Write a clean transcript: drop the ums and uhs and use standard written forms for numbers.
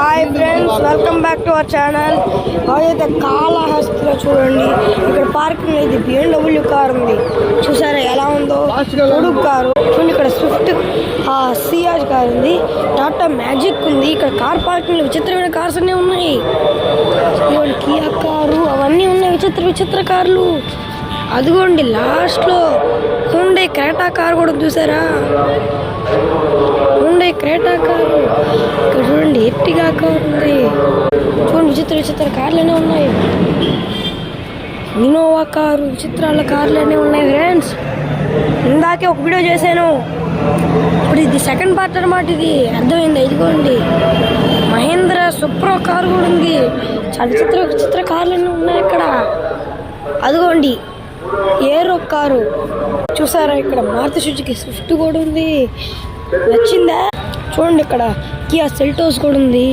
Hi friends, welcome back to our channel. అయితే కాళహస్తిలో చూడండి, ఇక్కడ పార్కింగ్ ఇది BMW కార్ ఉంది. చూసారా ఎలా ఉందో, ఉడుక్ కారు చూడండి. ఇక్కడ స్విఫ్ట్ సియాజ్ కార్ ఉంది, టాటా మ్యాజిక్ ఉంది. ఇక్కడ కార్ పార్కింగ్ విచిత్రమైన కార్స్ అన్నీ ఉన్నాయి. ఇవ్వండి కియా కారు, అవన్నీ ఉన్నాయి, విచిత్ర కార్లు. అదిగోండి లాస్ట్లో హుండై క్రెటా కార్ కూడా చూసారా, హుండై క్రెటా కారు. ఇక్కడ చూడండి ఎర్టిగా కారు ఉంది. చూడండి విచిత్ర కార్లనే ఉన్నాయి. ఇన్నోవా కారు, విచిత్రాల కార్లనే ఉన్నాయి ఫ్రెండ్స్. ఇందాకే ఒక వీడియో చేశాను, ఇప్పుడు ఇది సెకండ్ పార్ట్ అన్నమాట. ఇది అర్థమైంది. ఇదిగోండి మహేంద్ర సుప్రో కారు కూడా ఉంది. చాలా విచిత్ర కార్లన్నీ ఉన్నాయి ఇక్కడ. అదిగోండి ఏరో కారు చూసారా, ఇక్కడ మారుతి సుజుకి స్విఫ్ట్ కూడా ఉంది. నచ్చిందా? చూడండి ఇక్కడ కియా సెల్టోస్ కూడా ఉంది.